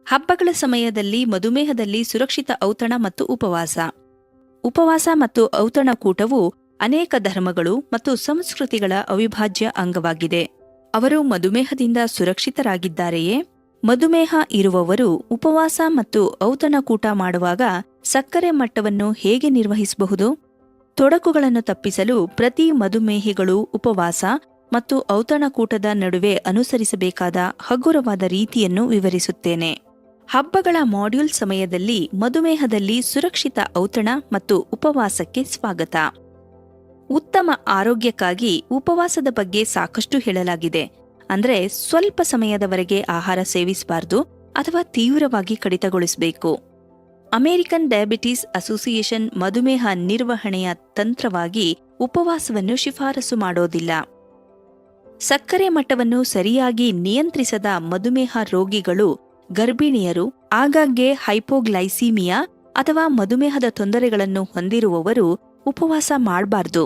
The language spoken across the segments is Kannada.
ಹಬ್ಬಗಳ ಸಮಯದಲ್ಲಿ ಮಧುಮೇಹದಲ್ಲಿ ಸುರಕ್ಷಿತ ಔತಣ ಮತ್ತು ಉಪವಾಸ. ಉಪವಾಸ ಮತ್ತು ಔತಣಕೂಟವು ಅನೇಕ ಧರ್ಮಗಳು ಮತ್ತು ಸಂಸ್ಕೃತಿಗಳ ಅವಿಭಾಜ್ಯ ಅಂಗವಾಗಿದೆ. ಅವರು ಮಧುಮೇಹದಿಂದ ಸುರಕ್ಷಿತರಾಗಿದ್ದಾರೆಯೇ? ಮಧುಮೇಹ ಇರುವವರು ಉಪವಾಸ ಮತ್ತು ಔತಣಕೂಟ ಮಾಡುವಾಗ ಸಕ್ಕರೆ ಮಟ್ಟವನ್ನು ಹೇಗೆ ನಿರ್ವಹಿಸಬಹುದು? ತೊಡಕುಗಳನ್ನು ತಪ್ಪಿಸಲು ಪ್ರತಿ ಮಧುಮೇಹಿಗಳು ಉಪವಾಸ ಮತ್ತು ಔತಣಕೂಟದ ನಡುವೆ ಅನುಸರಿಸಬೇಕಾದ ಹಗುರವಾದ ರೀತಿಯನ್ನು ವಿವರಿಸುತ್ತೇನೆ. ಹಬ್ಬಗಳ ಮಾಡ್ಯೂಲ್ ಸಮಯದಲ್ಲಿ ಮಧುಮೇಹದಲ್ಲಿ ಸುರಕ್ಷಿತ ಔತಣ ಮತ್ತು ಉಪವಾಸಕ್ಕೆ ಸ್ವಾಗತ. ಉತ್ತಮ ಆರೋಗ್ಯಕ್ಕಾಗಿ ಉಪವಾಸದ ಬಗ್ಗೆ ಸಾಕಷ್ಟು ಹೇಳಲಾಗಿದೆ. ಅಂದ್ರೆ ಸ್ವಲ್ಪ ಸಮಯದವರೆಗೆ ಆಹಾರ ಸೇವಿಸಬಾರದು ಅಥವಾ ತೀವ್ರವಾಗಿ ಕಡಿತಗೊಳಿಸಬೇಕು. ಅಮೆರಿಕನ್ ಡಯಾಬಿಟಿಸ್ ಅಸೋಸಿಯೇಷನ್ ಮಧುಮೇಹ ನಿರ್ವಹಣೆಯ ತಂತ್ರವಾಗಿ ಉಪವಾಸವನ್ನು ಶಿಫಾರಸು ಮಾಡೋದಿಲ್ಲ. ಸಕ್ಕರೆ ಮಟ್ಟವನ್ನು ಸರಿಯಾಗಿ ನಿಯಂತ್ರಿಸದ ಮಧುಮೇಹ ರೋಗಿಗಳು, ಗರ್ಭಿಣಿಯರು, ಆಗಾಗ್ಗೆ ಹೈಪೋಗ್ಲೈಸೀಮಿಯಾ ಅಥವಾ ಮಧುಮೇಹದ ತೊಂದರೆಗಳನ್ನು ಹೊಂದಿರುವವರು ಉಪವಾಸ ಮಾಡಬಾರ್ದು.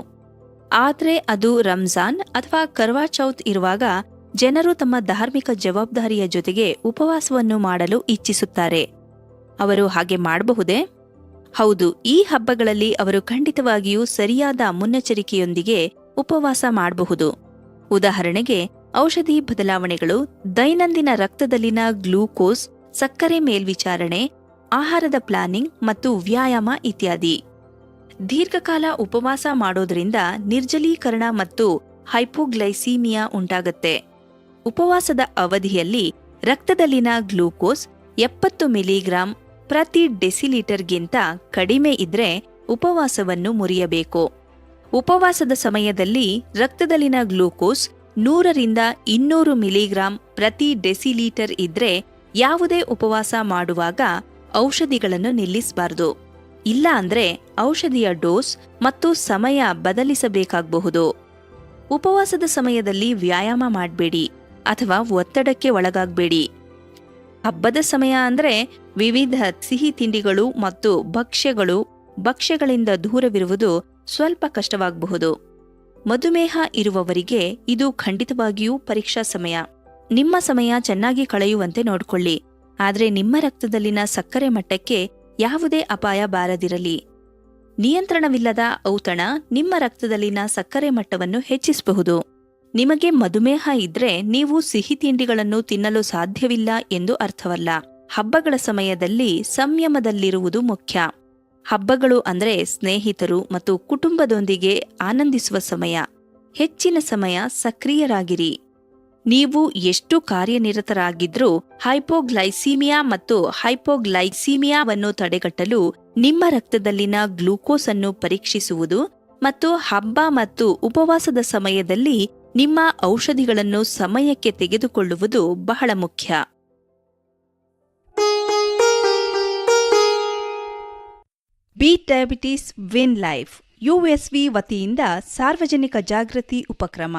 ಆದರೆ ಅದು ರಂಜಾನ್ ಅಥವಾ ಕರ್ವಾ ಚೌತ್ ಇರುವಾಗ ಜನರು ತಮ್ಮ ಧಾರ್ಮಿಕ ಜವಾಬ್ದಾರಿಯ ಜೊತೆಗೆ ಉಪವಾಸವನ್ನು ಮಾಡಲು ಇಚ್ಛಿಸುತ್ತಾರೆ. ಅವರು ಹಾಗೆ ಮಾಡಬಹುದೇ? ಹೌದು, ಈ ಹಬ್ಬಗಳಲ್ಲಿ ಅವರು ಖಂಡಿತವಾಗಿಯೂ ಸರಿಯಾದ ಮುನ್ನೆಚ್ಚರಿಕೆಯೊಂದಿಗೆ ಉಪವಾಸ ಮಾಡಬಹುದು. ಉದಾಹರಣೆಗೆ, ಔಷಧಿ ಬದಲಾವಣೆಗಳು, ದೈನಂದಿನ ರಕ್ತದಲ್ಲಿನ ಗ್ಲೂಕೋಸ್, ಸಕ್ಕರೆ ಮೇಲ್ವಿಚಾರಣೆ, ಆಹಾರದ ಪ್ಲಾನಿಂಗ್ ಮತ್ತು ವ್ಯಾಯಾಮ ಇತ್ಯಾದಿ. ದೀರ್ಘಕಾಲ ಉಪವಾಸ ಮಾಡೋದ್ರಿಂದ ನಿರ್ಜಲೀಕರಣ ಮತ್ತು ಹೈಪೋಗ್ಲೈಸೀಮಿಯಾ ಉಂಟಾಗುತ್ತೆ. ಉಪವಾಸದ ಅವಧಿಯಲ್ಲಿ ರಕ್ತದಲ್ಲಿನ ಗ್ಲೂಕೋಸ್ 70 ಮಿಲಿಗ್ರಾಂ ಪ್ರತಿ ಡೆಸಿಲೀಟರ್ಗಿಂತ ಕಡಿಮೆ ಇದ್ರೆ ಉಪವಾಸವನ್ನು ಮುರಿಯಬೇಕು. ಉಪವಾಸದ ಸಮಯದಲ್ಲಿ ರಕ್ತದಲ್ಲಿನ ಗ್ಲೂಕೋಸ್ 100ರಿಂದ 200 ಮಿಲಿಗ್ರಾಂ ಪ್ರತಿ ಡೆಸಿಲೀಟರ್ ಇದ್ರೆ ಯಾವುದೇ ಉಪವಾಸ ಮಾಡುವಾಗ ಔಷಧಿಗಳನ್ನು ನಿಲ್ಲಿಸಬಾರದು. ಇಲ್ಲ ಅಂದ್ರೆ ಔಷಧಿಯ ಡೋಸ್ ಮತ್ತು ಸಮಯ ಬದಲಿಸಬೇಕಾಗಬಹುದು. ಉಪವಾಸದ ಸಮಯದಲ್ಲಿ ವ್ಯಾಯಾಮ ಮಾಡಬೇಡಿ ಅಥವಾ ಒತ್ತಡಕ್ಕೆ ಒಳಗಾಗಬೇಡಿ. ಹಬ್ಬದ ಸಮಯ ಅಂದ್ರೆ ವಿವಿಧ ಸಿಹಿ ತಿಂಡಿಗಳು ಮತ್ತು ಭಕ್ಷ್ಯಗಳಿಂದ ದೂರವಿರುವುದು ಸ್ವಲ್ಪ ಕಷ್ಟವಾಗಬಹುದು. ಮಧುಮೇಹ ಇರುವವರಿಗೆ ಇದು ಖಂಡಿತವಾಗಿಯೂ ಪರೀಕ್ಷಾ ಸಮಯ. ನಿಮ್ಮ ಸಮಯ ಚೆನ್ನಾಗಿ ಕಳೆಯುವಂತೆ ನೋಡಿಕೊಳ್ಳಿ. ಆದರೆ ನಿಮ್ಮ ರಕ್ತದಲ್ಲಿನ ಸಕ್ಕರೆ ಮಟ್ಟಕ್ಕೆ ಯಾವುದೇ ಅಪಾಯ ಬಾರದಿರಲಿ. ನಿಯಂತ್ರಣವಿಲ್ಲದ ಔತಣ ನಿಮ್ಮ ರಕ್ತದಲ್ಲಿನ ಸಕ್ಕರೆ ಮಟ್ಟವನ್ನು ಹೆಚ್ಚಿಸಬಹುದು. ನಿಮಗೆ ಮಧುಮೇಹ ಇದ್ರೆ ನೀವು ಸಿಹಿ ತಿಂಡಿಗಳನ್ನು ತಿನ್ನಲು ಸಾಧ್ಯವಿಲ್ಲ ಎಂದು ಅರ್ಥವಲ್ಲ. ಹಬ್ಬಗಳ ಸಮಯದಲ್ಲಿ ಸಂಯಮದಲ್ಲಿರುವುದು ಮುಖ್ಯ. ಹಬ್ಬಗಳು ಅಂದ್ರೆ ಸ್ನೇಹಿತರು ಮತ್ತು ಕುಟುಂಬದೊಂದಿಗೆ ಆನಂದಿಸುವ ಸಮಯ. ಹೆಚ್ಚಿನ ಸಮಯ ಸಕ್ರಿಯರಾಗಿರಿ. ನೀವು ಎಷ್ಟು ಕಾರ್ಯನಿರತರಾಗಿದ್ರೂ ಹೈಪೋಗ್ಲೈಸೀಮಿಯಾ ಮತ್ತು ಹೈಪೋಗ್ಲೈಸೀಮಿಯಾವನ್ನು ತಡೆಗಟ್ಟಲು ನಿಮ್ಮ ರಕ್ತದಲ್ಲಿನ ಗ್ಲೂಕೋಸ್ ಅನ್ನು ಪರೀಕ್ಷಿಸುವುದು ಮತ್ತು ಹಬ್ಬ ಮತ್ತು ಉಪವಾಸದ ಸಮಯದಲ್ಲಿ ನಿಮ್ಮ ಔಷಧಿಗಳನ್ನು ಸಮಯಕ್ಕೆ ತೆಗೆದುಕೊಳ್ಳುವುದು ಬಹಳ ಮುಖ್ಯ. Beat diabetes win life USV ವತಿಯಿಂದ ಸಾರ್ವಜನಿಕ ಜಾಗೃತಿ ಉಪಕ್ರಮ.